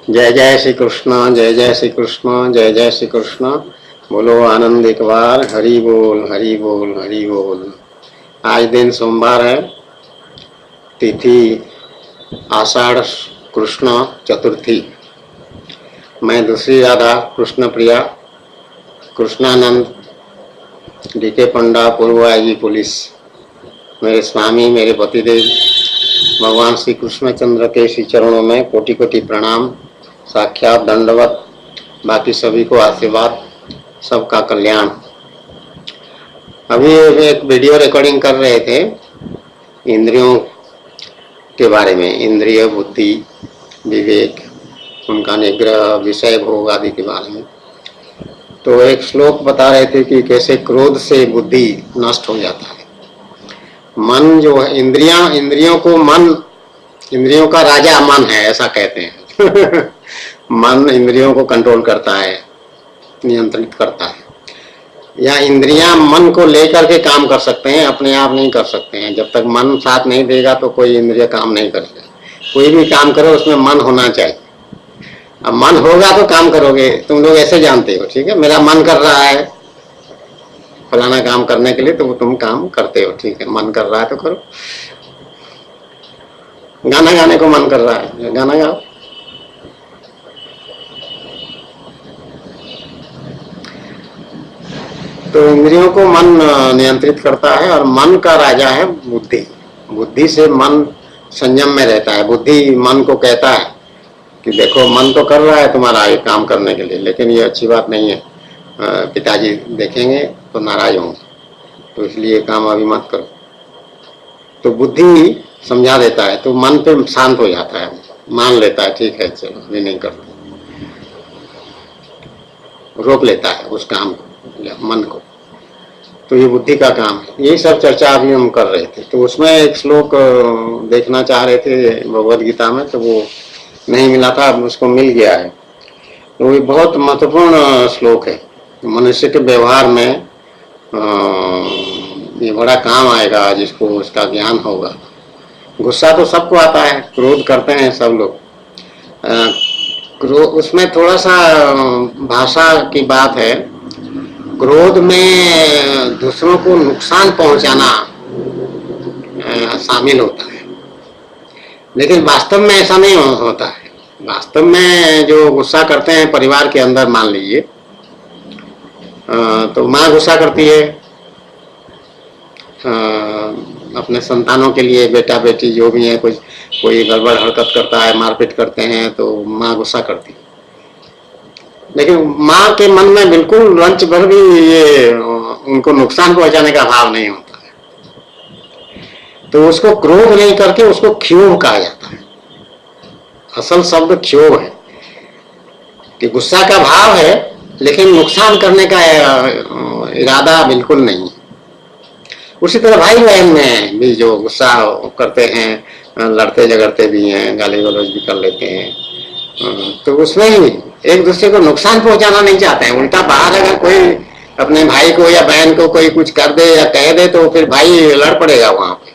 जय जय श्री कृष्ण, जय जय श्री कृष्ण, जय जय श्री कृष्ण। बोलो आनंद एक बार, हरि बोल हरि बोल हरि बोल। आज दिन सोमवार है, तिथि आषाढ़ कृष्ण चतुर्थी। मैं दूसरी राधा कृष्ण प्रिया कृष्णानंद डीके पंडा पूर्व आईजी पुलिस, मेरे स्वामी मेरे पतिदेव भगवान श्री कृष्णचंद्र के श्री चरणों में कोटि कोटि प्रणाम, साक्षात दंडवत। बाकी सभी को आशीर्वाद, सबका कल्याण। अभी एक वीडियो रिकॉर्डिंग कर रहे थे इंद्रियों के बारे में, इंद्रिय बुद्धि विवेक, उनका निग्रह, विषय भोग आदि के बारे में। तो एक श्लोक बता रहे थे कि कैसे क्रोध से बुद्धि नष्ट हो जाता है। मन जो है, इंद्रियों को मन, इंद्रियों का राजा मन है ऐसा कहते हैं। मन इंद्रियों को कंट्रोल करता है, नियंत्रित करता है। या इंद्रियां मन को लेकर के काम कर सकते हैं, अपने आप नहीं कर सकते हैं। जब तक मन साथ नहीं देगा तो कोई इंद्रिय काम नहीं करेगा। कोई भी काम करो उसमें मन होना चाहिए। अब मन होगा तो काम करोगे। तुम लोग ऐसे जानते हो, ठीक है, मेरा मन कर रहा है फलाना काम करने के लिए, तो तुम काम करते हो, ठीक है। मन कर रहा है तो करो। गाना गाने को मन कर रहा है, गाना गाओ। तो इंद्रियों को मन नियंत्रित करता है और मन का राजा है बुद्धि। बुद्धि से मन संयम में रहता है। बुद्धि मन को कहता है कि देखो मन तो कर रहा है तुम्हारा ये काम करने के लिए, लेकिन ये अच्छी बात नहीं है, पिताजी देखेंगे तो नाराज होंगे, तो इसलिए काम अभी मत करो। तो बुद्धि समझा देता है, तो मन पे शांत हो जाता है, मान लेता है ठीक है चलो अभी नहीं करते, रोक लेता है उस काम को या मन को। तो ये बुद्धि का काम है। यही सब चर्चा अभी हम कर रहे थे। तो उसमें एक श्लोक देखना चाह रहे थे भगवद गीता में, तो वो नहीं मिला था, अब उसको मिल गया है। तो ये बहुत महत्वपूर्ण श्लोक है। मनुष्य के व्यवहार में ये बड़ा काम आएगा जिसको उसका ज्ञान होगा। गुस्सा तो सबको आता है, क्रोध करते हैं सब लोग। उसमें थोड़ा सा भाषा की बात है। क्रोध में दूसरों को नुकसान पहुंचाना शामिल होता है, लेकिन वास्तव में ऐसा नहीं होता है। वास्तव में जो गुस्सा करते हैं परिवार के अंदर, मान लीजिए तो माँ गुस्सा करती है अपने संतानों के लिए, बेटा बेटी जो भी है, कोई गड़बड़ हरकत करता है, मारपीट करते हैं, तो माँ गुस्सा करती है। लेकिन माँ के मन में बिल्कुल रंच भर भी ये उनको नुकसान पहुंचाने का भाव नहीं होता है। तो उसको क्रोध नहीं करके उसको क्षोभ कहा जाता है। असल शब्द क्षोभ है कि गुस्सा का भाव है लेकिन नुकसान करने का इरादा बिल्कुल नहीं है। उसी तरह भाई बहन में भी जो गुस्सा करते हैं, लड़ते झगड़ते भी हैं, गाली गलौज भी कर लेते हैं, तो उसमें ही एक दूसरे को नुकसान पहुंचाना नहीं चाहते हैं। उल्टा बाहर अगर कोई अपने भाई को या बहन को कोई कुछ कर दे या कह दे तो फिर भाई लड़ पड़ेगा वहां पे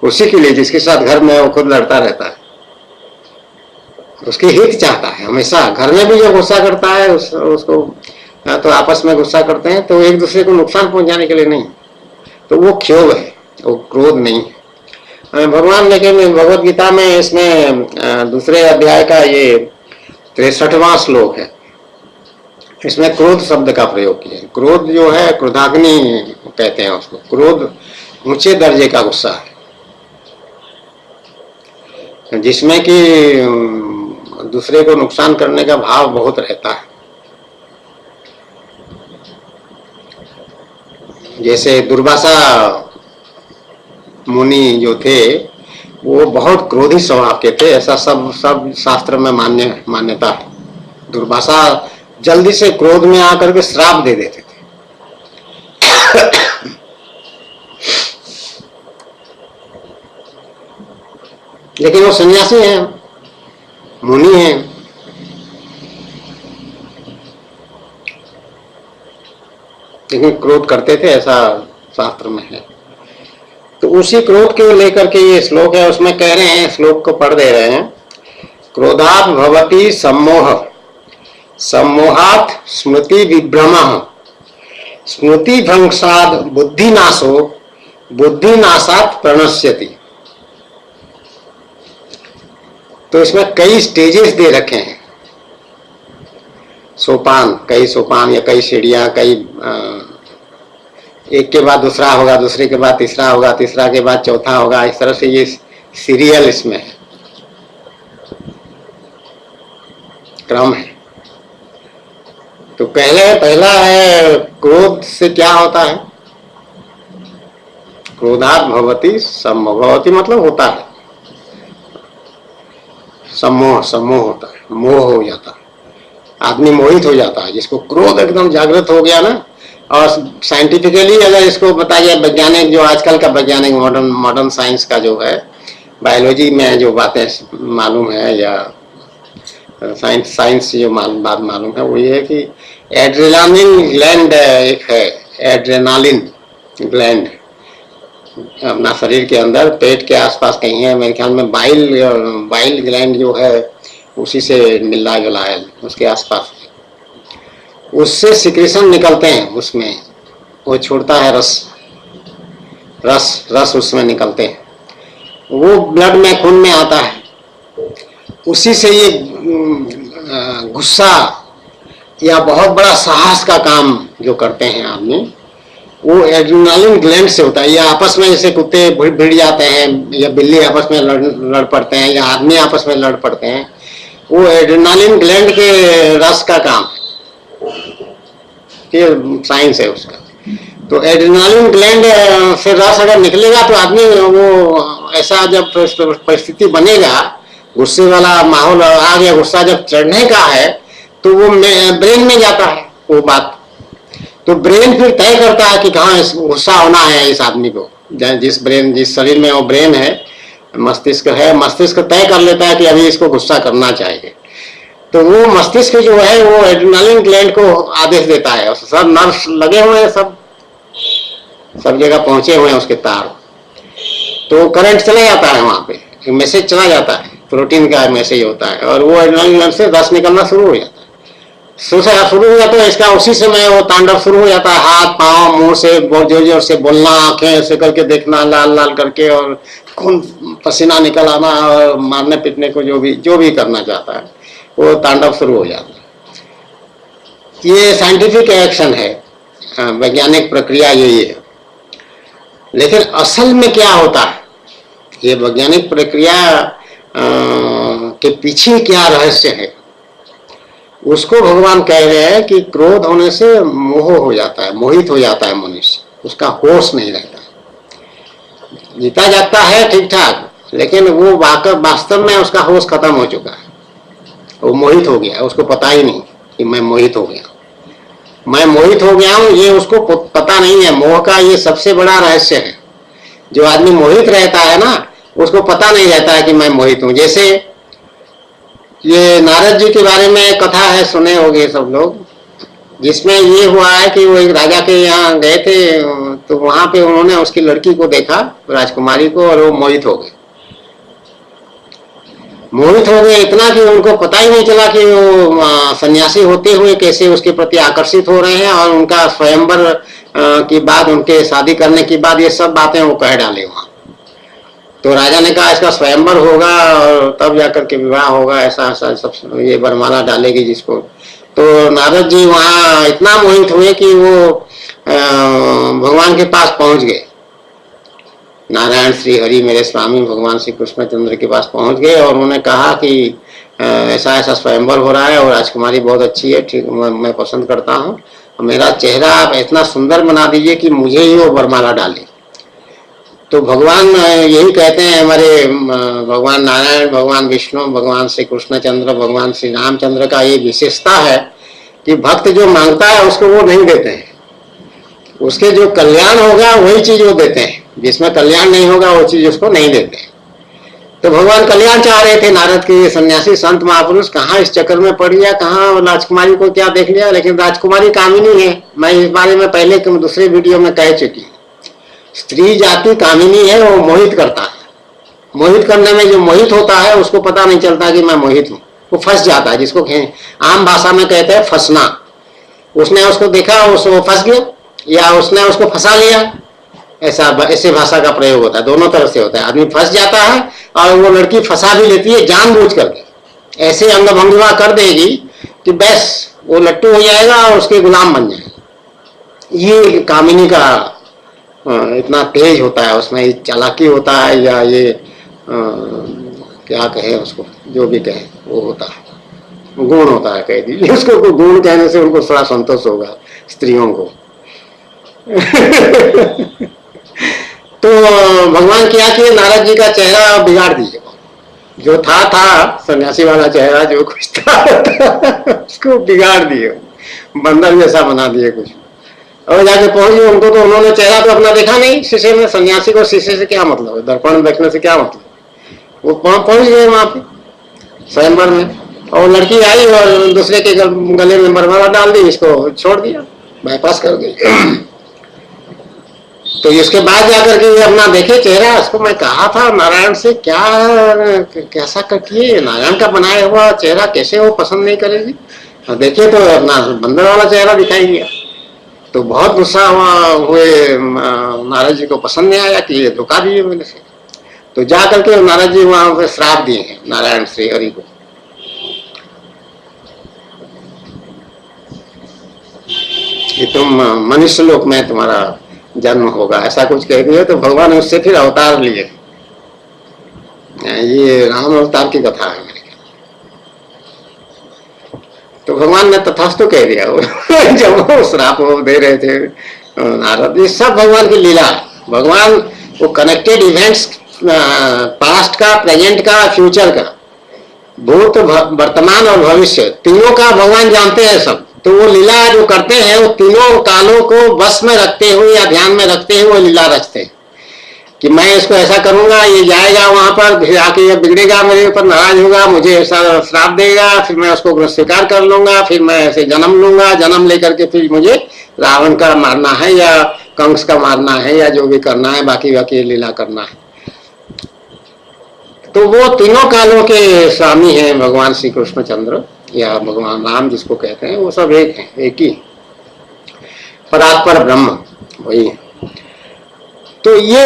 उसी के लिए जिसके साथ घर में वो खुद लड़ता रहता है, उसकी हित चाहता है हमेशा। घर में भी जो गुस्सा करता है उसको तो आपस में गुस्सा करते हैं, तो एक दूसरे को नुकसान पहुंचाने के लिए नहीं, तो वो क्षोभ है, वो क्रोध नहीं है। भगवान लेकिन भगवद गीता में इसमें दूसरे अध्याय का ये 63वां श्लोक है, इसमें क्रोध शब्द का प्रयोग किया है। क्रोध जो है, क्रोधाग्नि कहते हैं उसको। क्रोध ऊंचे दर्जे का गुस्सा है जिसमें कि दूसरे को नुकसान करने का भाव बहुत रहता है। जैसे दुर्वासा मुनि जो थे वो बहुत क्रोधी स्वभाव के थे, ऐसा सब शास्त्र में मान्यता है। दुर्वासा जल्दी से क्रोध में आकर के श्राप दे देते थे। लेकिन वो सन्यासी हैं, मुनि हैं, लेकिन क्रोध करते थे, ऐसा शास्त्र में है। तो उसी क्रोध को लेकर के ये श्लोक है, उसमें कह रहे हैं, श्लोक को पढ़ दे रहे हैं। क्रोधात् भवति सम्मोह, सम्मोहात् स्मृति विभ्रमः, स्मृति भ्रंशात् बुद्धिनाशो, बुद्धिनाशात् प्रणश्यति। तो इसमें कई स्टेजेस दे रखे हैं, सोपान, कई सोपान या कई सीढ़ियां, कई एक के बाद दूसरा होगा, दूसरे के बाद तीसरा होगा, तीसरा के बाद चौथा होगा, इस तरह से ये सीरियल इसमें है, क्रम है। तो पहला है क्रोध से क्या होता है, क्रोधात् भवति सम्मोह, भवति मतलब होता है, सम्मोह, सम्मोह होता है, मोह हो जाता है, आदमी मोहित हो जाता है। जिसको क्रोध एकदम जागृत हो गया ना, और साइंटिफिकली अगर इसको बताइए, वैज्ञानिक जो आजकल का वैज्ञानिक मॉडर्न साइंस का जो है, बायोलॉजी में जो बातें मालूम है या साइंस जो बात मालूम है, वो ये है कि एड्रेनालिन ग्लैंड एक है, एड्रेनालिन ग्लैंड अपना शरीर के अंदर पेट के आसपास कहीं है, मेरे ख्याल में बाइल ग्लैंड जो है उसी से मिला जुला है, उसके आसपास, उससे सिक्रेशन निकलते हैं, उसमें वो छोड़ता है रस उसमें निकलते हैं, वो ब्लड में, खून में आता है। उसी से ये गुस्सा या बहुत बड़ा साहस का काम जो करते हैं आदमी, वो एड्रेनालिन ग्लैंड से होता है। या आपस में जैसे कुत्ते भिड़ जाते हैं, या बिल्ली आपस में लड़ पड़ते हैं, या आदमी आपस में लड़ पड़ते हैं, वो एड्रेनालिन ग्लैंड के रस का काम है, ये साइंस है उसका। तो एड्रेनालिन ग्लैंड से रस अगर निकलेगा तो आदमी, वो ऐसा जब परिस्थिति बनेगा, गुस्से वाला माहौल आ गया, गुस्सा जब चढ़ने का है, तो वो ब्रेन में जाता है वो बात। तो ब्रेन फिर तय करता है कि कहाँ गुस्सा होना है इस आदमी को, जिस शरीर में वो ब्रेन है, मस्तिष्क है, मस्तिष्क तय कर लेता है कि अभी इसको गुस्सा करना चाहिए। तो वो मस्तिष्क जो है वो एड्रेनालिन ग्लैंड को आदेश देता है, और सब नर्व्स लगे हुए हैं, सब जगह पहुंचे हुए हैं उसके तार, तो करंट चला जाता है, वहां पे मैसेज चला जाता है, प्रोटीन का मैसेज होता है, और वो एड्रेनालिन ग्लैंड से रस निकलना शुरू हो जाता है। शुरू हो जाता है इसका, उसी समय वो तांडव शुरू हो जाता है, हाथ पांव मुंह से बहुत जोर जोर से बोलना, आंखें ऐसे करके देखना लाल लाल करके, और खून पसीना निकल आना, और मारने पीटने को जो भी करना चाहता है वो तांडव शुरू हो जाता है। ये साइंटिफिक एक्शन है, वैज्ञानिक प्रक्रिया यही है। लेकिन असल में क्या होता है, ये वैज्ञानिक प्रक्रिया के पीछे क्या रहस्य है, उसको भगवान कह रहे हैं कि क्रोध होने से मोह हो जाता है, मोहित हो जाता है मनुष्य, उसका होश नहीं रहता, जीता जाता है ठीक ठाक, लेकिन वो वास्तव में उसका होश खत्म हो चुका है, वो मोहित हो गया, उसको पता ही नहीं कि मैं मोहित हो गया, मैं मोहित हो गया हूं, ये उसको पता नहीं है। मोह का ये सबसे बड़ा रहस्य है। जो आदमी मोहित रहता है ना, उसको पता नहीं रहता है कि मैं मोहित हूं। जैसे ये नारद जी के बारे में कथा है, सुने होंगे सब लोग, जिसमें ये हुआ है कि वो एक राजा के यहाँ गए थे, तो वहां पे उन्होंने उसकी लड़की को देखा, राजकुमारी को, और वो मोहित हो गए। मोहित हो गए इतना कि उनको पता ही नहीं चला कि वो सन्यासी होते हुए कैसे उसके प्रति आकर्षित हो रहे हैं, और उनका स्वयंवर की बात, उनके शादी करने की बाद ये सब बातें वो कह डाले वहां। तो राजा ने कहा इसका स्वयंवर होगा और तब जाकर के विवाह होगा, ऐसा ऐसा सब ये वरमाला डालेगी जिसको। तो नारद जी वहां इतना मोहित हुए कि वो भगवान के पास पहुंच गए, नारायण श्री हरि मेरे स्वामी भगवान श्री कृष्णचंद्र के पास पहुंच गए, और उन्होंने कहा कि ऐसा ऐसा स्वयंवर हो रहा है, और राजकुमारी बहुत अच्छी है, ठीक, मैं पसंद करता हूँ, मेरा चेहरा आप इतना सुंदर बना दीजिए कि मुझे ही वो वरमाला डाले। तो भगवान यही कहते हैं, हमारे भगवान नारायण, भगवान विष्णु, भगवान श्री कृष्णचंद्र, भगवान श्री रामचंद्र का ये विशेषता है कि भक्त जो मांगता है उसको वो नहीं देते हैं, उसके जो कल्याण होगा वही चीज वो देते हैं, जिसमें कल्याण नहीं होगा वो चीज उसको नहीं देते। तो भगवान कल्याण चाह रहे थे, नारद के सन्यासी संत महापुरुष कहाँ इस चक्कर में पड़ गया, कहाँ राजकुमारी को क्या देख लिया। लेकिन राजकुमारी कामिनी है, मैं इस बारे में पहले दूसरे वीडियो में कह चुकी हूँ। स्त्री जाति कामिनी है, वो मोहित करता है, मोहित करने में जो मोहित होता है उसको पता नहीं चलता कि मैं मोहित हूँ, वो फंस जाता है, जिसको आम भाषा में कहते हैं फंसना। उसने उसको देखा, उसको फंस गया, या उसने उसको फंसा लिया, ऐसे भाषा का प्रयोग होता है। दोनों तरफ से होता है, आदमी फंस जाता है और वो लड़की फंसा भी लेती है जानबूझ करके, ऐसे अंग भंगिमा कर देगी कि बस वो लट्टू हो जाएगा और उसके गुलाम बन जाएगा। ये कामिनी का इतना तेज होता है, उसमें चालाकी होता है, या ये क्या कहे उसको, जो भी कहे वो होता है, गुण होता है कह दीजिए उसको। गुण कहने से उनको थोड़ा संतोष होगा स्त्रियों को। तो भगवान क्या किए, नारद जी का चेहरा बिगाड़ दिए, जो था सन्यासी वाला चेहरा जो कुछ था उसको बिगाड़ दिए, बंदर जैसा बना दिए कुछ। और जाके पहुंच गए उनको, तो उन्होंने चेहरा तो अपना देखा नहीं शीशे में। सन्यासी को शीशे से क्या मतलब है, दर्पण में देखने से क्या मतलब। वो पहुंच गए वहां पे स्वयंवर में, और लड़की आई और दूसरे के गले में मरमरा डाल दी, इसको छोड़ दिया, बाईपास कर गई। तो इसके बाद जाकर के अपना देखे चेहरा, उसको मैं कहा था नारायण से क्या कैसा किए, नारायण का बनाया हुआ चेहरा कैसे वो पसंद नहीं करेगी। और देखे तो अपना बंदर वाला चेहरा दिखाई दिया। तो बहुत गुस्सा हुए, नारद जी को पसंद नहीं आया कि ये धोखा दिए मेरे से। तो जा करके नारद जी वहां पे श्राप दिए हैं नारायण श्री हरि को, कि तुम मनुष्य लोक में तुम्हारा जन्म होगा, ऐसा कुछ कह दिया। तो भगवान ने उससे फिर अवतार लिए। ये राम अवतार की कथा है मेरे ख्याल। तो भगवान ने तथास्तु कह दिया जब वो श्राप दे रहे थे नारद। ये सब भगवान की लीला है। भगवान वो कनेक्टेड इवेंट्स, पास्ट का, प्रेजेंट का, फ्यूचर का, भूत, वर्तमान और भविष्य, तीनों का भगवान जानते हैं सब। तो वो लीला जो करते हैं वो तीनों कालों को बस में रखते हुए या ध्यान में रखते हुए वो लीला रचते हैं कि मैं इसको ऐसा करूंगा, ये जाएगा वहां पर, फिर आके ये बिगड़ेगा, मेरे ऊपर नाराज होगा, मुझे ऐसा श्राप देगा, फिर मैं उसको स्वीकार कर लूंगा, फिर मैं ऐसे जन्म लूंगा, जन्म लेकर के फिर मुझे रावण का मारना है या कंस का मारना है या जो भी करना है, बाकी लीला करना है। तो वो तीनों कालों के स्वामी हैं भगवान श्री कृष्णचंद्र या भगवान राम जिसको कहते हैं। वो सब एक है, एक ही परात्पर ब्रह्म वही है। तो ये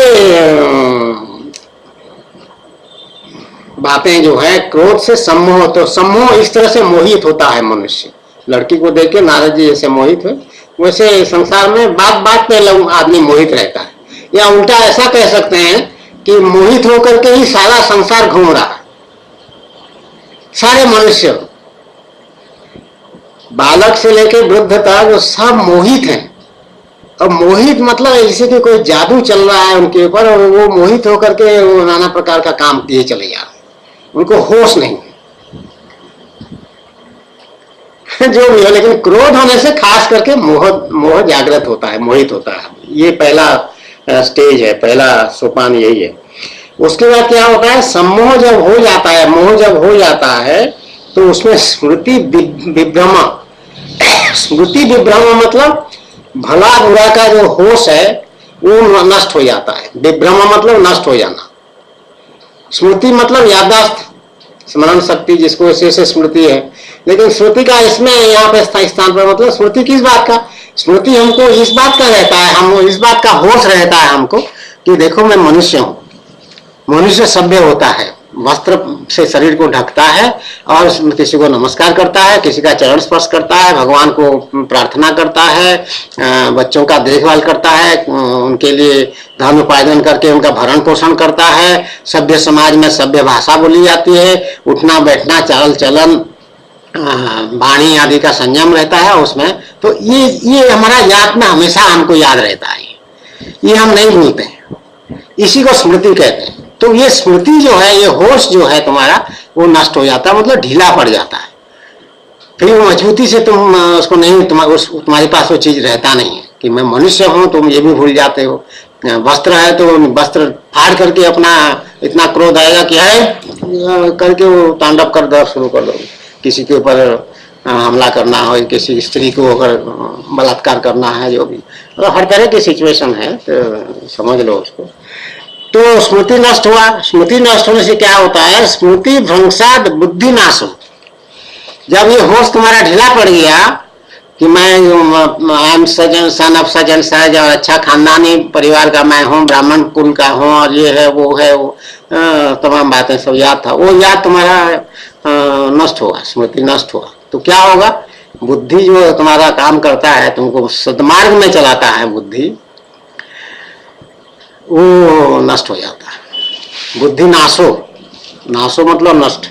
बातें जो है, क्रोध से सम्मोह, तो सम्मोह इस तरह से मोहित होता है मनुष्य। लड़की को देख के नारद जी जैसे मोहित हुए, वैसे संसार में बात बात पे आदमी मोहित रहता है। या उल्टा ऐसा कह सकते हैं कि मोहित होकर के ही सारा संसार घूम रहा है। सारे मनुष्य, बालक से लेकर वृद्ध तक, वो सब मोहित हैं। अब मोहित मतलब ऐसे कि कोई जादू चल रहा है उनके ऊपर और वो मोहित होकर के वो नाना प्रकार का काम किए चले जा रहे हैं, उनको होश नहीं जो भी हो। लेकिन क्रोध होने से खास करके मोह जागृत होता है, मोहित होता है। ये पहला स्टेज है, पहला सोपान यही है। उसके बाद क्या होता है, सम्मोह जब हो जाता है, मोह जब हो जाता है, तो उसमें स्मृति विभ्रम। स्मृति विभ्रम मतलब भला बुरा का जो होश है वो नष्ट हो जाता है। विभ्रम मतलब नष्ट हो जाना। स्मृति मतलब याददाश्त, स्मरण शक्ति, जिसको ऐसे स्मृति है। लेकिन स्मृति का इसमें यहाँ पे स्थान पर मतलब स्मृति किस बात का, स्मृति हमको इस बात का रहता है, हम इस बात का होश रहता है हमको कि देखो मैं मनुष्य हूं। मनुष्य सभ्य होता है, वस्त्र से शरीर को ढकता है और किसी को नमस्कार करता है, किसी का चरण स्पर्श करता है, भगवान को प्रार्थना करता है, बच्चों का देखभाल करता है, उनके लिए धर्म उपार्जन करके उनका भरण पोषण करता है। सभ्य समाज में सभ्य भाषा बोली जाती है, उठना बैठना, चाल चलन, वाणी आदि का संयम रहता है उसमें। तो ये हमारा याद में हमेशा हमको याद रहता है, ये हम नहीं भूलते हैं, इसी को स्मृति कहते हैं। तो ये स्मृति जो है, ये होश जो है तुम्हारा, वो नष्ट हो जाता है, मतलब ढीला पड़ जाता है। फिर वो मजबूती से तुम उसको नहीं, तुम्हारे पास वो चीज रहता नहीं है कि मैं मनुष्य हूं, तुम ये भी भूल जाते हो। वस्त्र है तो वस्त्र फाड़ करके अपना इतना क्रोध आएगा कि है करके वो तांडव कर दो, शुरू कर दो। किसी के ऊपर हमला करना हो, किसी स्त्री को अगर बलात्कार करना है, जो भी, मतलब हर तरह की सिचुएशन है, तो समझ लो उसको। तो स्मृति नष्ट हुआ। स्मृति नष्ट होने से क्या होता है? स्मृति भ्रंशाद बुद्धि नाश हो। जब ये होश तुम्हारा ढीला पड़ गया कि मैं I am Sajjan son of सजन सहज और अच्छा खानदानी परिवार का मैं हूँ, ब्राह्मण कुल का हूँ और ये है वो तमाम बातें सब याद था, वो याद तुम्हारा नष्ट होगा, स्मृति नष्ट हुआ तो क्या होगा? बुद्धि जो तुम्हारा काम करता है, तुमको सद्मार्ग में चलाता है, बुद्धि वो नष्ट हो जाता है। बुद्धि नाशो, नाशो मतलब नष्ट।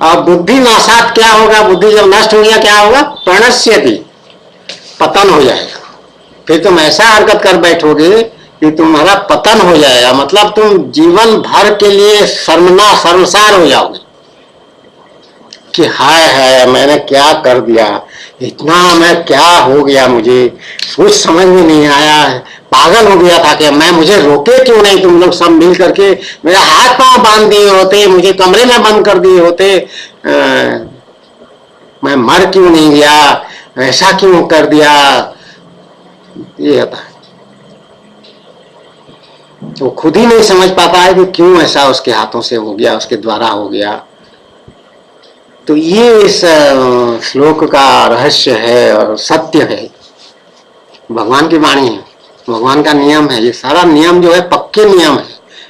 अब बुद्धि नाशात क्या होगा? बुद्धि जब नष्ट हो गया क्या होगा? प्रणश्यति, पतन हो जाएगा। फिर तुम ऐसा हरकत कर बैठोगे कि तुम्हारा पतन हो जाएगा, मतलब तुम जीवन भर के लिए शर्मसार हो जाओगे कि हाय हाय मैंने क्या कर दिया, इतना मैं क्या हो गया, मुझे कुछ समझ में नहीं आया, पागल हो गया था कि मैं, मुझे रोके क्यों नहीं तुम लोग सब मिल करके, मेरा हाथ पांव बांध दिए होते, मुझे कमरे में बंद कर दिए होते, मैं मर क्यों नहीं गया, ऐसा क्यों कर दिया, ये होता है। वो खुद ही नहीं समझ पाता है कि क्यों ऐसा उसके हाथों से हो गया, उसके द्वारा हो गया। तो ये इस श्लोक का रहस्य है और सत्य है, भगवान की वाणी है, भगवान का नियम है। ये सारा नियम जो है पक्के नियम है,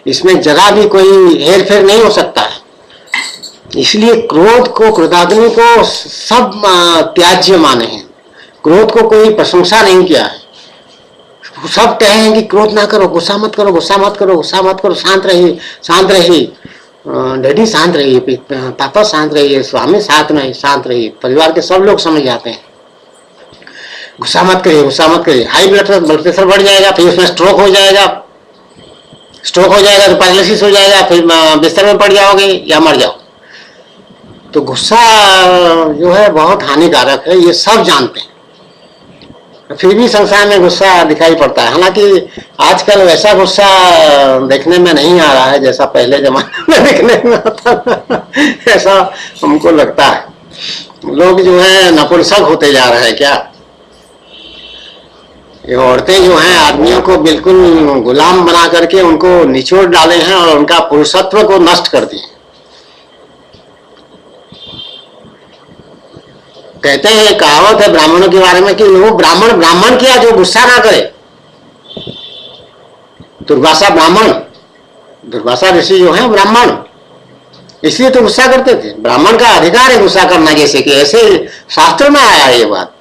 इसमें जरा भी कोई हेर फेर नहीं हो सकता है। इसलिए क्रोध को, क्रोधाग्नि को सब त्याज्य माने हैं, क्रोध को कोई प्रशंसा नहीं किया है। सब कहे हैं कि क्रोध ना करो, गुस्सा मत करो, गुस्सा मत करो, गुस्सा मत करो, शांत रहिए, शांत रहिए, डैडी शांत रहिए, पापा शांत रहिए, स्वामी शांत रहिए, शांत रहिए। परिवार के सब लोग समझ जाते हैं गुस्सा मत करिए, गुस्सा मत करिए। हाई ब्लड प्रेशर बढ़ जाएगा, फिर उसमें स्ट्रोक हो जाएगा, स्ट्रोक हो जाएगा तो पैरालिसिस हो जाएगा, फिर बिस्तर में पड़ जाओगे या मर जाओ। तो गुस्सा जो है बहुत हानिकारक है, ये सब जानते हैं, फिर भी संसार में गुस्सा दिखाई पड़ता है। हालांकि आजकल वैसा गुस्सा देखने में नहीं आ रहा है जैसा पहले जमाने में देखने में आता था, ऐसा हमको लगता है। लोग जो है नपुंसक होते जा रहे हैं क्या? ये औरतें जो हैं आदमियों को बिल्कुल गुलाम बना करके उनको निचोड़ डाले हैं और उनका पुरुषत्व को नष्ट कर दिए। कहते हैं, कहावत है ब्राह्मणों के बारे में कि वो ब्राह्मण किया जो गुस्सा ना करे। दुर्वासा ब्राह्मण, दुर्वासा ऋषि जो है ब्राह्मण, इसलिए तो गुस्सा करते थे। ब्राह्मण का अधिकार है गुस्सा करना, जैसे कि ऐसे शास्त्र में आया है ये बात।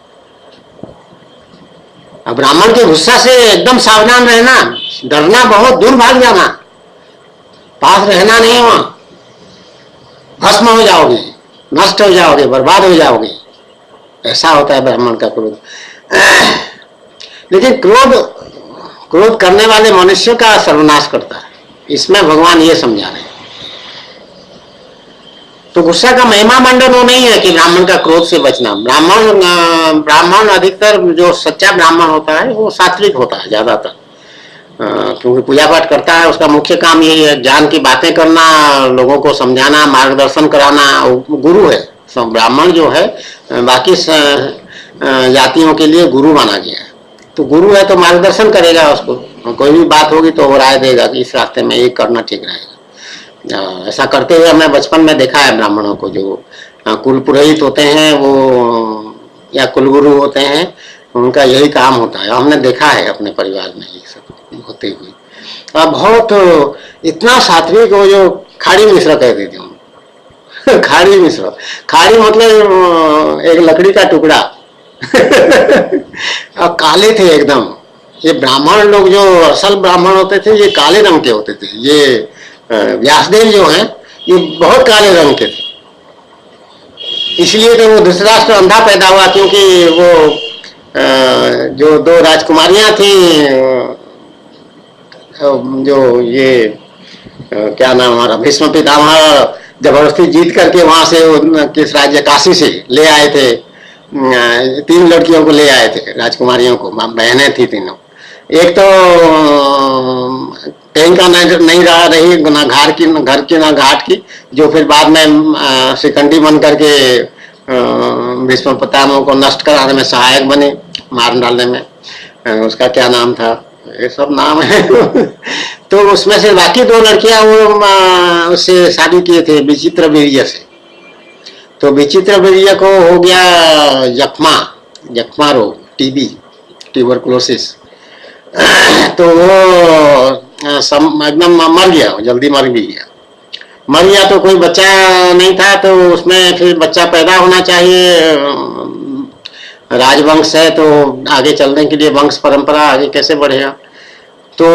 अब ब्राह्मण के गुस्सा से एकदम सावधान रहना, डरना, बहुत दूर भाग जाना, पास रहना नहीं, वहां भस्म हो जाओगे, नष्ट हो जाओगे, बर्बाद हो जाओगे। ऐसा होता है ब्राह्मण का क्रोध। लेकिन क्रोध करने वाले मनुष्य का सर्वनाश करता है, इसमें भगवान ये समझा रहे हैं। तो गुस्सा का महिमा मंडन वो नहीं है कि ब्राह्मण का क्रोध से बचना। ब्राह्मण अधिकतर जो सच्चा ब्राह्मण होता है वो सात्विक होता है ज्यादातर, क्योंकि पूजा पाठ करता है, उसका मुख्य काम यही है, ज्ञान की बातें करना, लोगों को समझाना, मार्गदर्शन कराना, गुरु है। ब्राह्मण जो है बाकी जातियों के लिए गुरु माना गया है। तो गुरु है तो मार्गदर्शन करेगा उसको, कोई भी बात होगी तो वो राय देगा कि इस रास्ते में ये करना ठीक रहेगा। ऐसा करते हुए हमने बचपन में देखा है ब्राह्मणों को, जो कुल पुरोहित होते हैं वो या कुलगुरु होते हैं, उनका यही काम होता है। हमने देखा है अपने परिवार में ये सब होते हुए। बहुत इतना सात्विक, वो जो खाड़ी मिश्र कहते थे खाड़ी मिश्र, खाड़ी मतलब एक लकड़ी का टुकड़ा और काले थे एकदम। ये ब्राह्मण लोग जो असल ब्राह्मण होते थे ये काले रंग के होते थे। ये व्यासदेव जो हैं ये बहुत काले रंग के थे, इसलिए तो वो धृतराष्ट्र अंधा पैदा हुआ, क्योंकि वो जो दो राजकुमारियां थी, जो ये क्या नाम हमारा भीष्म पितामह जबरदस्ती जीत करके वहां से किस राज्य, काशी से ले आए थे, 3 लड़कियों को ले आए थे, राजकुमारियों को, बहनें थी तीनों। एक तो कहीं का नहीं रही, ना घर की ना घाट की, जो फिर बाद में शिकंडी बन करके भीष्म पितामह को नष्ट कराने में सहायक बने, मार डालने में। उसका क्या नाम था, ये सब नाम है। तो उसमें से बाकी दो लड़कियां वो उससे शादी किए थे विचित्र वीर्य से। तो विचित्र वीर्य को हो गया जख्मा, जख्मा रोग, टीबी, ट्यूबरकुलोसिस। तो वो एकदम मर गया, जल्दी मर भी गया। मर गया तो कोई बच्चा नहीं था, तो उसमें फिर बच्चा पैदा होना चाहिए, राजवंश है तो आगे चलने के लिए वंश परंपरा आगे कैसे बढ़ेगा। तो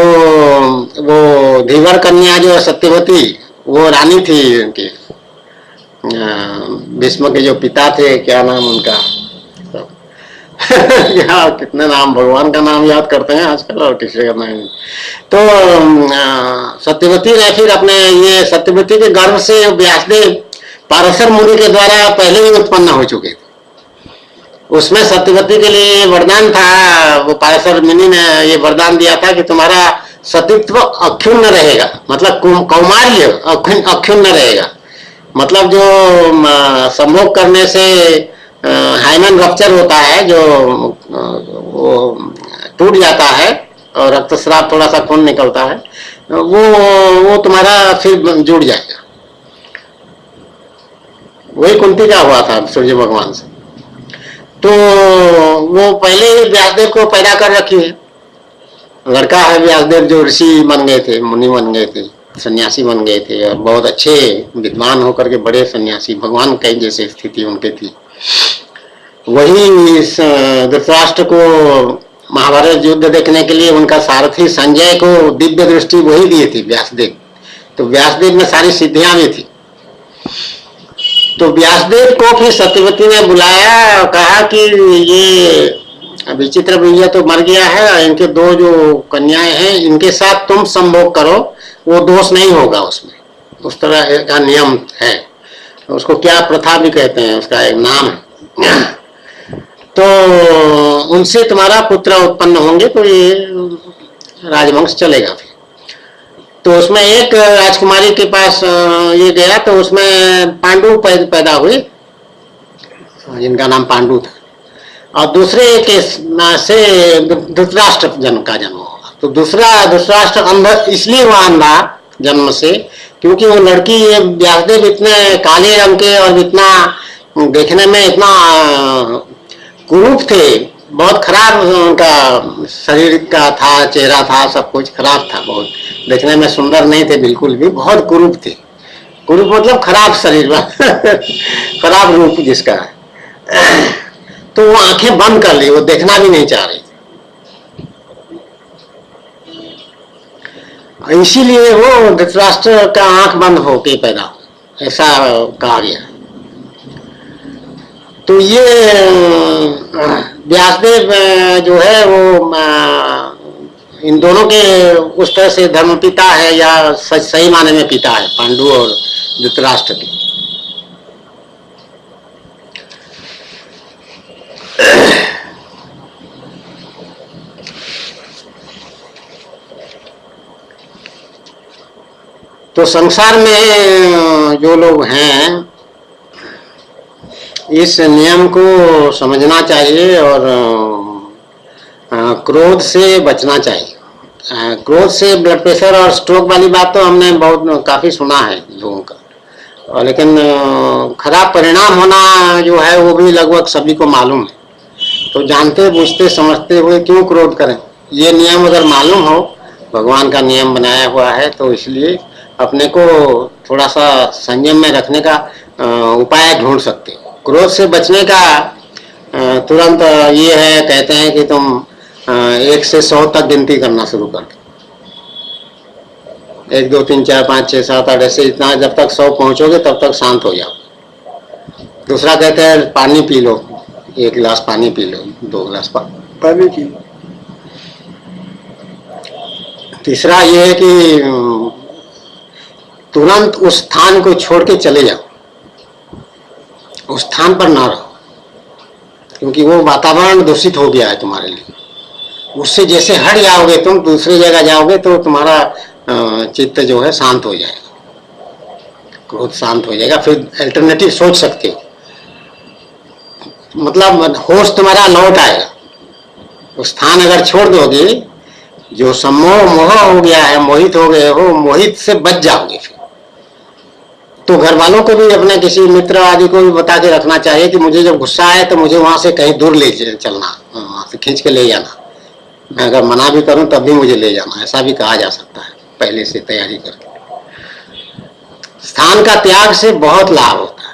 वो धीवर कन्या जो सत्यवती, वो रानी थी उनकी, भीष्म के जो पिता थे, क्या नाम उनका, यार कितने नाम, भगवान का नाम याद करते हैं आजकल और किसी का नाम। तो सत्यवती ने फिर अपने, ये सत्यवती के गर्भ से व्यासदेव पाराशर मुनि के द्वारा पहले ही उत्पन्न हो चुके थे। उसमें सत्यवती के लिए वरदान था, वो पाराशर मुनि ने ये वरदान दिया था कि तुम्हारा सतीत्व अक्षुण्ण रहेगा, मतलब कौमार्य अक्षुण्ण रहेगा। मतलब जो संभोग करने से हाइमन रप्चर होता है, जो वो टूट जाता है और रक्तस्राव थोड़ा सा खून निकलता है, वो तुम्हारा फिर जुड़ जाएगा। वही कुंती का हुआ था सूर्य भगवान से। तो वो पहले ही व्यासदेव को पैदा कर रखी है, लड़का है व्यासदेव, जो ऋषि बन गए थे, मुनि बन गए थे, सन्यासी बन गए थे और बहुत अच्छे विद्वान होकर के बड़े सन्यासी, भगवान कई जैसे स्थिति उनकी थी। वही धृतराष्ट्र को महाभारत युद्ध देखने के लिए उनका सारथी संजय को दिव्य दृष्टि वही दिए थे व्यासदेव। तो व्यासदेव में सारी सिद्धियां भी थी। तो व्यासदेव को फिर सत्यवती ने बुलाया और कहा कि ये विचित्र वीर्य तो मर गया है, इनके दो जो कन्याएं हैं इनके साथ तुम संभोग करो, वो दोष नहीं होगा उसमें, उस तरह का नियम है। उसको क्या प्रथा भी कहते हैं, उसका एक नाम है। तो उनसे तुम्हारा पुत्र उत्पन्न होंगे तो ये राजवंश चलेगा। फिर तो उसमें एक राजकुमारी के पास ये गया, तो उसमें पांडु पैदा हुए, जिनका नाम पांडु था, और दूसरे के से धृतराष्ट्र का जन्म हुआ। तो धृतराष्ट्र अंधा इसलिए हुआ, अंधा जन्म से, क्योंकि वो लड़की, ये व्यासदेव इतने काले रंग के और इतना देखने में इतना कुरूप थे, बहुत खराब उनका शरीर का था, चेहरा था, सब कुछ खराब था, बहुत देखने में सुंदर नहीं थे बिल्कुल भी, बहुत कुरूप थे। कुरूप मतलब खराब शरीर खराब रूप जिसका है। तो वो आंखें बंद कर ली, वो देखना भी नहीं चाह रही थी, इसीलिए वो धृतराष्ट्र का आंख बंद होके पैदा, ऐसा कहा गया। तो ये व्यासदेव जो है वो इन दोनों के उस तरह से धर्मपिता है, या सही माने में पिता है, पांडु और धृतराष्ट्र के। तो संसार में जो लोग हैं इस नियम को समझना चाहिए और क्रोध से बचना चाहिए। क्रोध से ब्लड प्रेशर और स्ट्रोक वाली बात तो हमने बहुत काफी सुना है लोगों का, लेकिन खराब परिणाम होना जो है वो भी लगभग सभी को मालूम है। तो जानते बूझते समझते हुए क्यों क्रोध करें। ये नियम अगर मालूम हो, भगवान का नियम बनाया हुआ है, तो इसलिए अपने को थोड़ा सा संयम में रखने का उपाय ढूंढ सकते हो। क्रोध से बचने का तुरंत ये है, कहते हैं कि तुम 1 से 100 तक गिनती करना शुरू कर दो। 1 2 3 4 5 6 7 8 ऐसे, इतना जब तक 100 पहुंचोगे तब तक शांत हो जाओ। दूसरा कहते हैं पानी पी लो, 1 गिलास पानी पी लो, 2 गिलास पानी पी लो। तीसरा ये है कि तुरंत उस स्थान को छोड़ के चले जाओ, उस स्थान पर ना रहो, क्योंकि वो वातावरण दूषित हो गया है तुम्हारे लिए। उससे जैसे हट जाओगे तुम, दूसरी जगह जाओगे, तो तुम्हारा चित्त जो है शांत हो जाएगा, क्रोध शांत हो जाएगा। फिर अल्टरनेटिव सोच सकते हो, मतलब होश तुम्हारा लौट आएगा। उस स्थान अगर छोड़ दोगे जो सम्मोह मोह हो गया है, मोहित हो गए हो, मोहित से बच जाओगे। फिर तो घर वालों को भी, अपने किसी मित्र आदि को भी बता के रखना चाहिए कि मुझे जब गुस्सा आए तो मुझे वहां से कहीं दूर ले चलना, वहां से खींच के ले जाना। मैं अगर मना भी करूं तब भी मुझे ले जाना, ऐसा भी कहा जा सकता है पहले से तैयारी करके। स्थान का त्याग से बहुत लाभ होता है।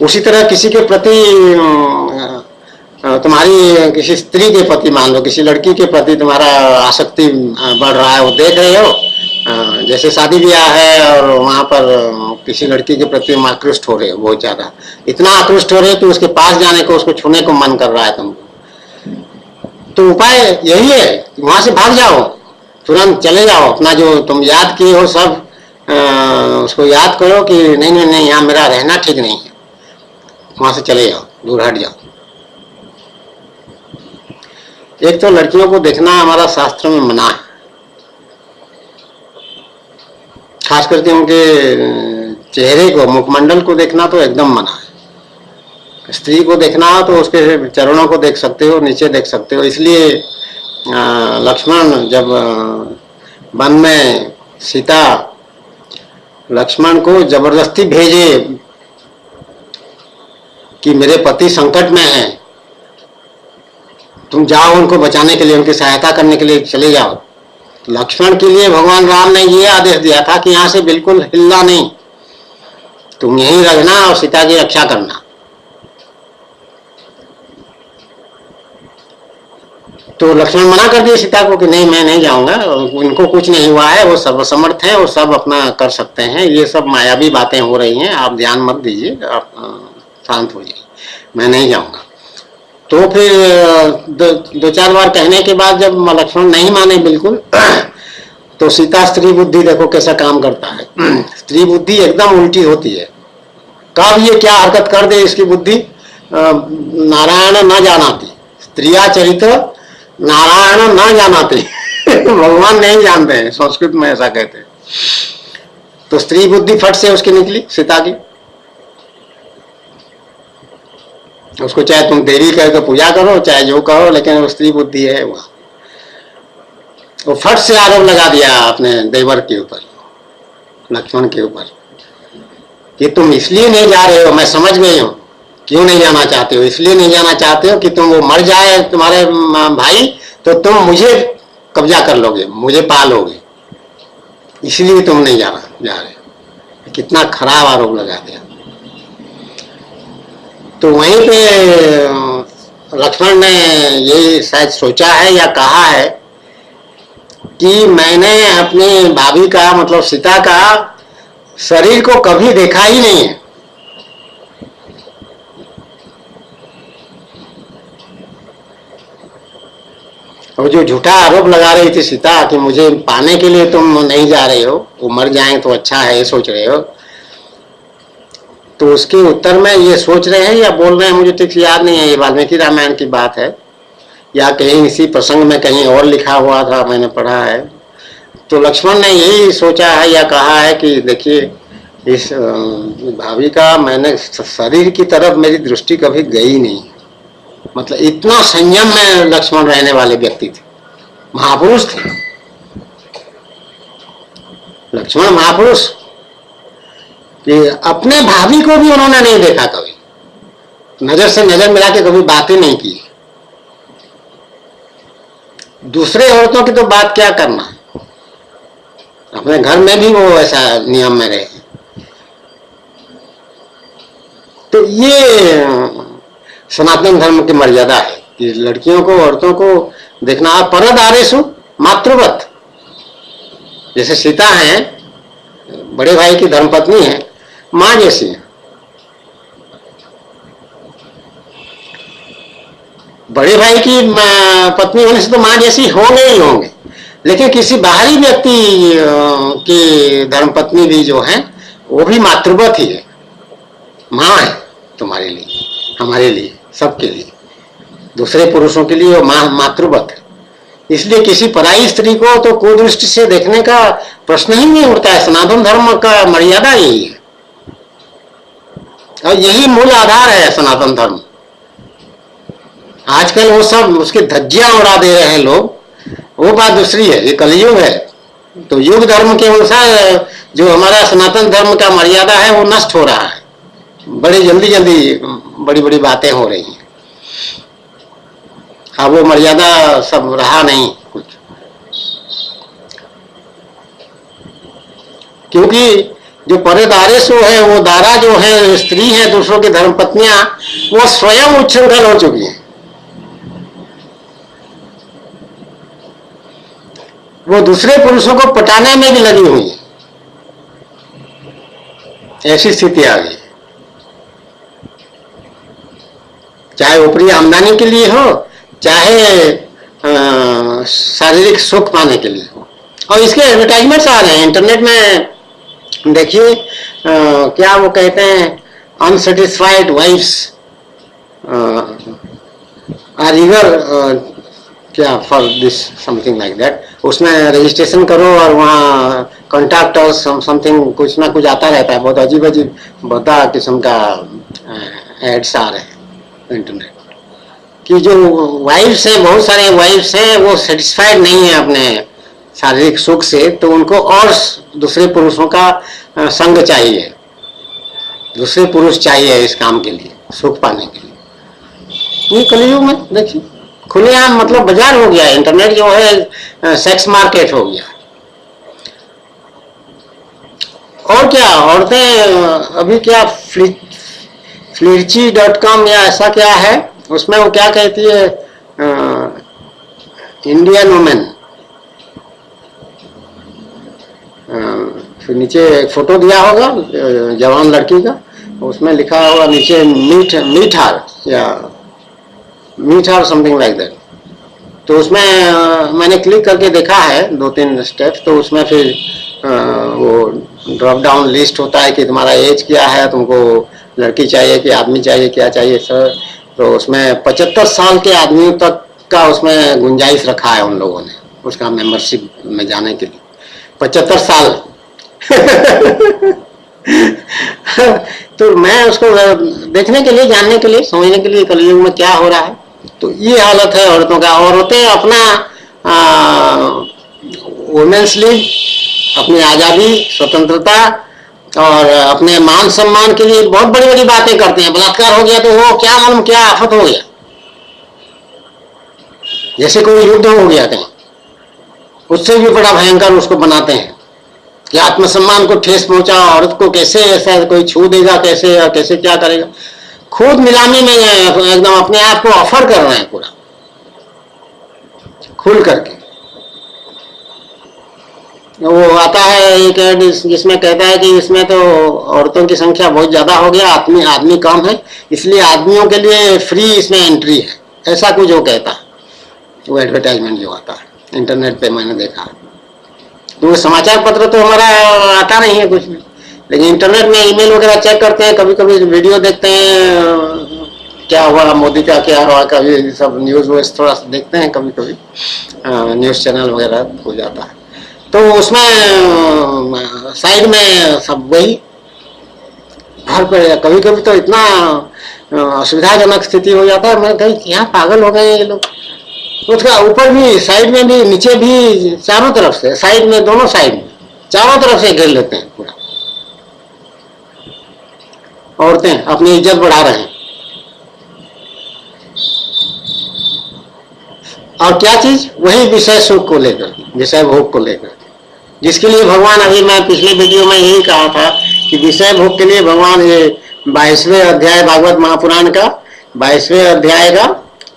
उसी तरह किसी के प्रति, तुम्हारी किसी स्त्री के प्रति, मान लो किसी लड़की के प्रति तुम्हारा आसक्ति बढ़ रहा है, वो देख रहे हो, जैसे शादी ब्याह है और वहां पर किसी लड़की के प्रति आकृष्ट हो रहे हो, बहुत ज्यादा, इतना आकृष्ट हो रहे हो कि उसके पास जाने को, उसको छूने को मन कर रहा है तुमको। तो उपाय यही है, वहां से भाग जाओ, तुरंत चले जाओ, अपना जो तुम याद किए हो सब उसको याद करो कि नहीं नहीं नहीं, यहाँ मेरा रहना ठीक नहीं है, वहां से चले जाओ, दूर हट जाओ। एक तो लड़कियों को देखना हमारा शास्त्र में मना है, खास करके उनके चेहरे को, मुखमंडल को देखना तो एकदम मना है। स्त्री को देखना हो तो उसके चरणों को देख सकते हो, नीचे देख सकते हो। इसलिए लक्ष्मण जब वन में सीता लक्ष्मण को जबरदस्ती भेजे कि मेरे पति संकट में हैं, तुम जाओ उनको बचाने के लिए, उनकी सहायता करने के लिए चले जाओ। लक्ष्मण के लिए भगवान राम ने ये आदेश दिया था कि यहां से बिल्कुल हिलना नहीं, तुम यहीं रहना और सीता की रक्षा करना। तो लक्ष्मण मना कर दिए सीता को कि नहीं, मैं नहीं जाऊंगा, उनको कुछ नहीं हुआ है, वो सर्वसमर्थ हैं, वो सब अपना कर सकते हैं, ये सब मायावी बातें हो रही हैं, आप ध्यान मत दीजिए, आप शांत हो जाइए, मैं नहीं जाऊंगा। तो फिर दो चार बार कहने के बाद जब लक्ष्मण नहीं माने बिल्कुल, तो सीता स्त्री बुद्धि देखो कैसा काम करता है। स्त्री बुद्धि एकदम उल्टी होती है, कब ये क्या हरकत कर दे इसकी बुद्धि नारायण न जानाती, स्त्रिया चरित्र नारायण न जानाती। भगवान नहीं जानते हैं, संस्कृत में ऐसा कहते हैं। तो स्त्री बुद्धि फट से उसकी निकली सीता की। उसको चाहे तुम देवी करके पूजा करो, चाहे जो करो, लेकिन वो स्त्री बुद्धि है। वो फट से आरोप लगा दिया अपने देवर के ऊपर, लक्ष्मण के ऊपर, कि तुम इसलिए नहीं जा रहे हो, मैं समझ गई हूं क्यों नहीं जाना चाहते हो। इसलिए नहीं जाना चाहते हो कि तुम वो मर जाए तुम्हारे भाई तो तुम मुझे कब्जा कर लोगे, मुझे पालोगे, इसलिए तुम नहीं जा रहे। कितना खराब आरोप लगा दिया। तो वहीं पे लक्ष्मण ने ये शायद सोचा है या कहा है कि मैंने अपनी भाभी का, मतलब सीता का शरीर को कभी देखा ही नहीं है। और जो झूठा आरोप लगा रही थी सीता कि मुझे पाने के लिए तुम नहीं जा रहे हो, वो मर जाएं तो अच्छा है, ये सोच रहे हो, तो उसके उत्तर में ये सोच रहे हैं या बोल रहे हैं, मुझे ठीक से याद नहीं है, ये वाल्मीकि रामायण की बात है या कहीं इसी प्रसंग में कहीं और लिखा हुआ था, मैंने पढ़ा है। तो लक्ष्मण ने यही सोचा है या कहा है कि देखिए, इस भाभी का मैंने शरीर की तरफ मेरी दृष्टि कभी गई नहीं। मतलब इतना संयम में लक्ष्मण रहने वाले व्यक्ति थे, महापुरुष थे लक्ष्मण, महापुरुष, कि अपने भाभी को भी उन्होंने नहीं देखा कभी, नजर से नजर मिला के कभी बातें नहीं की। दूसरे औरतों की तो बात क्या करना, अपने घर में भी वो ऐसा नियम में रहे। तो ये सनातन धर्म की मर्यादा है कि लड़कियों को, औरतों को देखना। परद आरेसु मातृवत, जैसे सीता है, बड़े भाई की धर्मपत्नी है, मां जैसी है। बड़े भाई की पत्नी होने से तो मां जैसी होंगे ही होंगे, लेकिन किसी बाहरी व्यक्ति की धर्मपत्नी भी जो है वो भी मातृवत ही है, मां है तुम्हारे लिए, हमारे लिए, सबके लिए, दूसरे पुरुषों के लिए वो मातृवत है। इसलिए किसी पराई स्त्री को तो कुदृष्टि से देखने का प्रश्न ही नहीं उठता है। सनातन धर्म का मर्यादा यही है और यही मूल आधार है सनातन धर्म। आजकल वो सब उसके धज्जियां उड़ा दे रहे हैं लोग वो बात दूसरी है, ये कलयुग है। तो युग धर्म के अनुसार जो हमारा सनातन धर्म का मर्यादा है वो नष्ट हो रहा है, बड़ी जल्दी जल्दी बड़ी बड़ी बातें हो रही हैं। हाँ, वो मर्यादा सब रहा नहीं कुछ, क्योंकि जो परेदारे सो है, वो दारा जो है, स्त्री है, दूसरों की धर्म पत्नियां, वो स्वयं उच्छृंखल हो चुकी हैं। वो दूसरे पुरुषों को पटाने में भी लगी हुई है, ऐसी स्थिति आ गई। चाहे ऊपरी आमदनी के लिए हो, चाहे शारीरिक सुख पाने के लिए हो। और इसके एडवर्टाइजमेंट्स आ रहे हैं इंटरनेट में, देखिए क्या वो कहते हैं, अनसेटिस्फाइड वाइफ्स आर ईगर क्या for this something like that. उसमें रजिस्ट्रेशन करो और वहाँ कॉन्टैक्ट और समथिंग कुछ ना कुछ आता रहता है। बहुत अजीब अजीब बता किस्म का एड्स आ रहे हैं इंटरनेट कि जो वाइफ्स हैं, बहुत सारे वाइफ्स हैं, वो सेटिस्फाइड नहीं है अपने शारीरिक सुख से, तो उनको और दूसरे पुरुषों का संग चाहिए, दूसरे पुरुष चाहिए इस काम के लिए, सुख पाने के लिए। ये कलयुग में देखिए खुलेआम मतलब बाजार हो गया, इंटरनेट जो है सेक्स मार्केट हो गया। और क्या औरतें अभी क्या flirty.com या ऐसा क्या है, उसमें वो क्या कहती है, इंडियन वुमेन, फिर नीचे एक फोटो दिया होगा जवान लड़की का, उसमें लिखा होगा नीचे मीट हार या मीट हार समथिंग लाइक दैट। तो उसमें मैंने क्लिक करके देखा है 2-3 स्टेप्स, तो उसमें फिर वो ड्रॉप डाउन लिस्ट होता है कि तुम्हारा एज क्या है, तुमको लड़की चाहिए कि आदमी चाहिए, क्या चाहिए सर। तो उसमें 75 साल के आदमियों तक का उसमें गुंजाइश रखा है उन लोगों ने, उसका मेंबरशिप में जाने के लिए 75 साल। तो मैं उसको देखने के लिए, जानने के लिए, समझने के लिए कलयुग में क्या हो रहा है। तो ये हालत है औरतों का। औरतें अपना वुमेन्स लीग, अपनी आज़ादी, स्वतंत्रता और अपने मान सम्मान के लिए बहुत बड़ी बड़ी बातें करते हैं। बलात्कार हो गया तो वो क्या मालूम क्या आफत हो गया, जैसे कोई युद्ध हो गया कहीं, उससे भी बड़ा भयंकर उसको बनाते हैं कि आत्मसम्मान को ठेस पहुंचा, औरत को कैसे ऐसा कोई छू देगा, कैसे और कैसे क्या करेगा। खुद नीलामी में एकदम अपने आप को ऑफर कर रहे हैं पूरा खुल करके। वो आता है एक ऐड जिसमें कहता है कि इसमें तो औरतों की संख्या बहुत ज्यादा हो गया, आदमी कम है, इसलिए आदमियों के लिए फ्री इसमें एंट्री है, ऐसा कुछ वो कहता है। वो एडवर्टाइजमेंट जो आता है इंटरनेट पे मैंने देखा। तो समाचार पत्र तो हमारा आता नहीं है कुछ भी, लेकिन इंटरनेट में ईमेल वगैरह चेक करते हैं, कभी कभी वीडियो देखते हैं क्या हुआ मोदी का, क्या हुआ, कभी सब न्यूज वूज थोड़ा सा देखते हैं, कभी कभी न्यूज चैनल वगैरह हो जाता है। तो उसमें साइड में सब वही भर पड़ेगा। कभी कभी तो इतना असुविधाजनक स्थिति हो जाता है, मैं कहीं क्या पागल हो गए ये लोग। उसका ऊपर भी, साइड में भी, नीचे भी, चारों तरफ से, साइड में, दोनों साइड में, चारों तरफ से घेर लेते हैं पूरा। औरतें अपनी इज्जत बढ़ा रहे हैं। और क्या चीज, वही विषय सुख को लेकर, विषय भोग को लेकर, जिसके लिए भगवान, अभी मैं पिछले वीडियो में यही कहा था कि विषय भोग के लिए भगवान ये 22वें अध्याय भागवत महापुराण का 22वें अध्याय का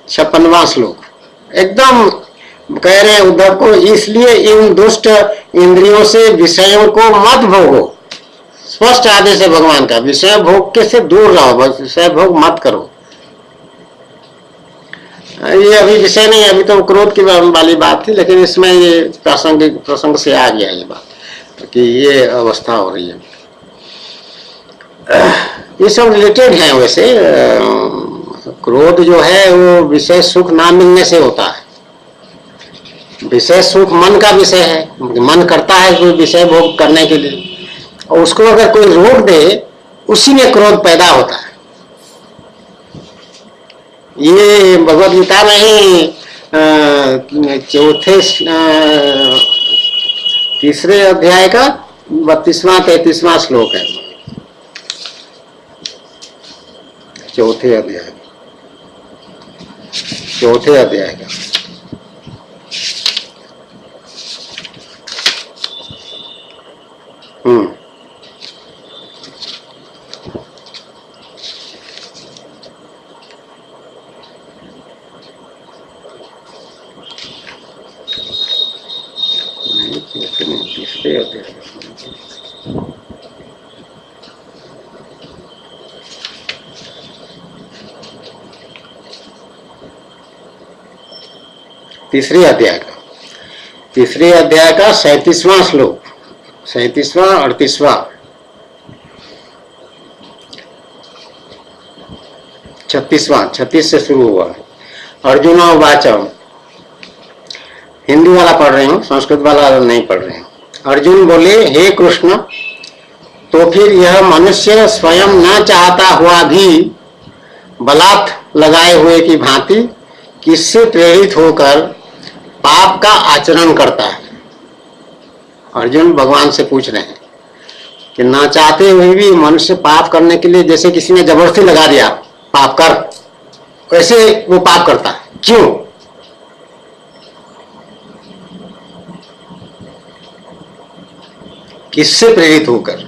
56वां श्लोक एकदम कह रहे हैं उद्धव को, इसलिए इन दुष्ट इंद्रियों से विषयों को मत भोगो। स्पष्ट आदेश है भगवान का, विषय भोग के से दूर रहो, बस विषय भोग मत करो। ये अभी विषय नहीं, अभी तो क्रोध की वाली बात थी, लेकिन इसमें ये प्रसंग से आ गया ये बात कि ये अवस्था हो रही है। ये सब रिलेटेड है। वैसे क्रोध जो है वो विषय सुख ना मिलने से होता है। विषय सुख मन का विषय है, मन करता है कोई विषय भोग करने के लिए, और उसको अगर कोई रोक दे, उसी में क्रोध पैदा होता है। ये भगवद गीता में ही तीसरे अध्याय का 32वां 33वां श्लोक है। चौथे अध्याय का तीसरे अध्याय तीसरे अध्याय का 37वां श्लोक, 37वां 38वां 36 से शुरू हुआ। अर्जुन उवाच, हिंदी वाला पढ़ रही हूँ, संस्कृत वाला नहीं पढ़ रही हूँ। अर्जुन बोले, हे कृष्ण, तो फिर यह मनुष्य स्वयं न चाहता हुआ भी बलात् लगाए हुए की भांति किससे प्रेरित होकर पाप का आचरण करता है? अर्जुन भगवान से पूछ रहे हैं कि ना चाहते हुए भी मनुष्य पाप करने के लिए, जैसे किसी ने जबरदस्ती लगा दिया पाप कर, कैसे वो पाप करता है, क्यों? किससे प्रेरित होकर?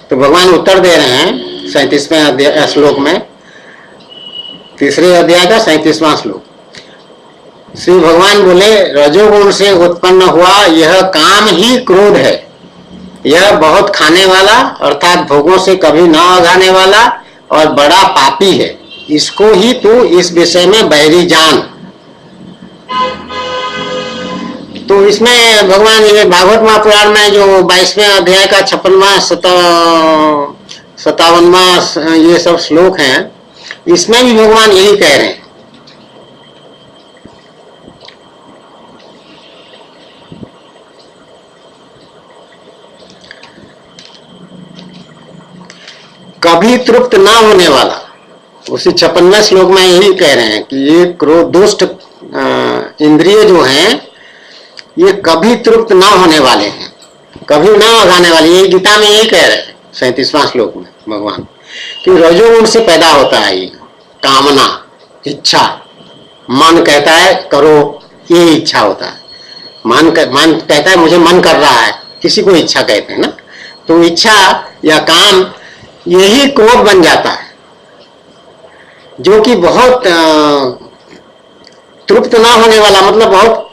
तो भगवान उत्तर दे रहे हैं 37वें श्लोक में, तीसरे अध्याय का 37वां श्लोक। श्री भगवान बोले, रजोगुण से उत्पन्न हुआ यह काम ही क्रोध है। यह बहुत खाने वाला अर्थात भोगों से कभी न अघाने वाला और बड़ा पापी है। इसको ही तू इस विषय में बैरी जान। तो इसमें भगवान ये भागवत महापुराण में जो 22वें अध्याय का 56वां 57वां ये सब श्लोक हैं, इसमें भी भगवान यही कह रहे हैं। कभी तृप्त ना होने वाला, उसी 56वें श्लोक में यही कह रहे हैं कि ये क्रोध दुष्ट इंद्रिय जो हैं ये कभी तृप्त ना होने वाले हैं, कभी ना अघाने वाले। ये गीता में यही कह रहे हैं 37वां श्लोक में भगवान कि रजोगुण से पैदा होता है ये कामना, इच्छा। मन कहता है करो, ये इच्छा होता है। मन कहता है मुझे मन कर रहा है, किसी को इच्छा कहते हैं ना। तो इच्छा या काम यही क्रोध बन जाता है, जो कि बहुत तृप्त ना होने वाला, मतलब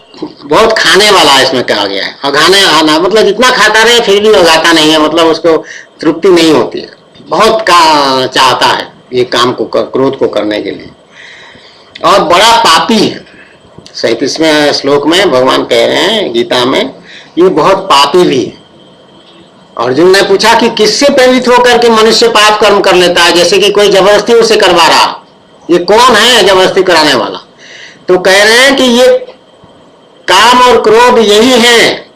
बहुत खाने वाला इसमें कहा गया है। अघाने आना मतलब जितना खाता रहे फिर भी अघाता नहीं है, मतलब उसको तृप्ति नहीं होती है, बहुत का चाहता है ये काम को, क्रोध को करने के लिए, और बड़ा पापी है। 37वें श्लोक में भगवान कह रहे हैं गीता में ये बहुत पापी भी है। अर्जुन ने पूछा कि किससे प्रेरित होकर के मनुष्य पाप कर्म कर लेता है, जैसे कि कोई जबरदस्ती उसे करवा रहा, ये कौन है जबरदस्ती कराने वाला? तो कह रहे हैं कि ये काम और क्रोध यही है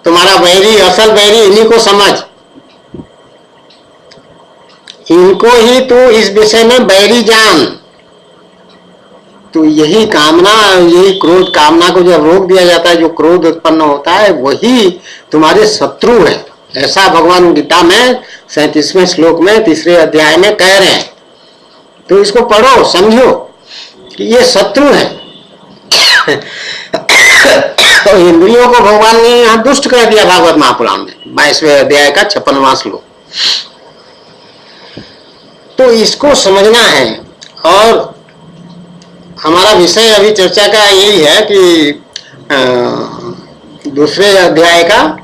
तुम्हारा बैरी, असल बैरी इन्हीं को समझ, इनको ही तू इस विषय में बैरी जान। तो यही कामना, यही क्रोध, कामना को जब रोक दिया जाता है, जो क्रोध उत्पन्न होता है वही तुम्हारे शत्रु है, ऐसा भगवान गीता में 37वें श्लोक में तीसरे अध्याय में कह रहे हैं। तो इसको पढ़ो, समझो कि ये शत्रु है। तो इंद्रियों को भगवान ने यहां दुष्ट कर दिया भागवत महापुराण में 22वें अध्याय का 56वां श्लोक। तो इसको समझना है। और हमारा विषय अभी चर्चा का यही है कि दूसरे अध्याय का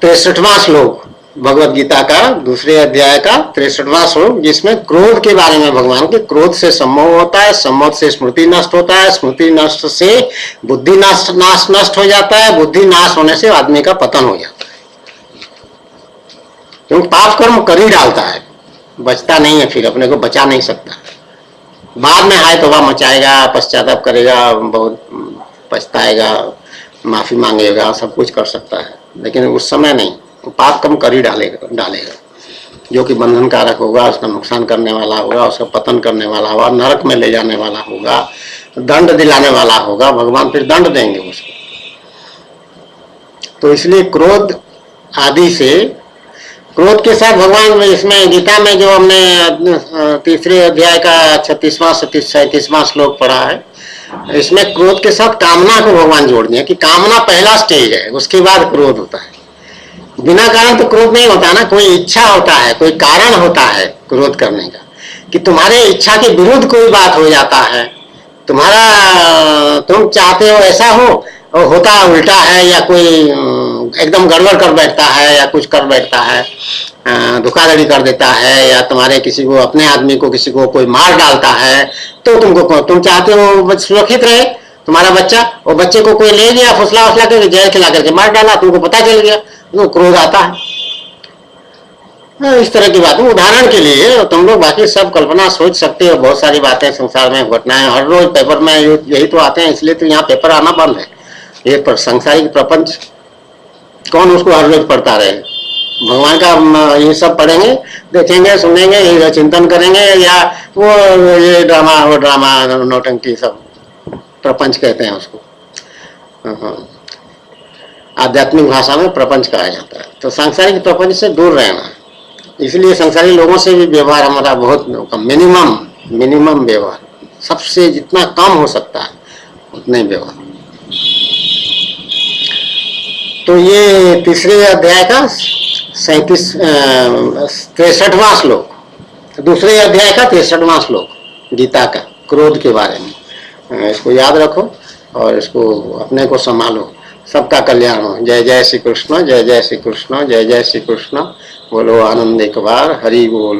63वां श्लोक, भगवत गीता का दूसरे अध्याय का 63वां श्लोक, जिसमें क्रोध के बारे में भगवान के क्रोध से सम्मोह होता है, सम्मोह से स्मृति नष्ट होता है, स्मृति नष्ट से बुद्धि नष्ट हो जाता है, बुद्धि नाश होने से आदमी का पतन हो जाता है। क्योंकि पाप कर्म कर ही डालता है, बचता नहीं है, फिर अपने को बचा नहीं सकता। बाद में हाय तौबा मचाएगा, पश्चाताप करेगा, बहुत पछताएगा, माफी मांगेगा, सब कुछ कर सकता है, लेकिन उस समय नहीं, पाप कर्म कर ही डालेगा जो कि बंधनकारक होगा, उसका नुकसान करने वाला होगा, उसका पतन करने वाला होगा, नरक में ले जाने वाला होगा, दंड दिलाने वाला होगा, भगवान फिर दंड देंगे उसको। तो इसलिए क्रोध आदि से, क्रोध के साथ भगवान इसमें गीता में जो हमने तीसरे अध्याय का 36वां 37वां श्लोक पढ़ा है, इसमें क्रोध के साथ कामना को भगवान जोड़ दिया कि कामना पहला स्टेज है, उसके बाद क्रोध होता है। बिना कारण तो क्रोध नहीं होता ना, कोई इच्छा होता है, कोई कारण होता है क्रोध करने का, कि तुम्हारे इच्छा के विरुद्ध कोई बात हो जाता है, तुम चाहते हो ऐसा हो और होता उल्टा है, या कोई एकदम गड़बड़ कर बैठता है, या कुछ कर बैठता है, धोखाधड़ी कर देता है, या तुम्हारे किसी को, अपने आदमी को किसी को कोई मार डालता है, तो तुम चाहते हो सुरक्षित रहे तुम्हारा बच्चा, और बच्चे को कोई ले गया फुसला वसला करके जहर खिला करके मार डाला, तुमको पता चल गया, तो क्रोध आता है। इस तरह की बात उदाहरण के लिए, तुम लोग बाकी सब कल्पना सोच सकते हो, बहुत सारी बातें संसार में घटनाएं हर रोज पेपर में यही तो आते हैं, इसलिए तो यहाँ पेपर आना बंद है। ये पर सांसारिक प्रपंच कौन उसको हर रोज पढ़ता रहे? भगवान का ये सब पढ़ेंगे, देखेंगे, सुनेंगे, चिंतन करेंगे, या वो ये ड्रामा नौटंकी सब प्रपंच कहते हैं उसको, आध्यात्मिक भाषा में प्रपंच कहा जाता है। तो सांसारिक प्रपंच से दूर रहना, इसलिए संसारी लोगों से भी व्यवहार हमारा बहुत मिनिमम व्यवहार, सबसे जितना कम हो सकता है उतने व्यवहार। तो ये तीसरे अध्याय का 63वां श्लोक, दूसरे अध्याय का 63वां श्लोक गीता का, क्रोध के बारे में। इसको याद रखो और इसको अपने को संभालो, सबका कल्याण हो। जय जय श्री कृष्ण, जय जय श्री कृष्ण, जय जय श्री कृष्ण। बोलो आनंद एक बार, हरि बोल।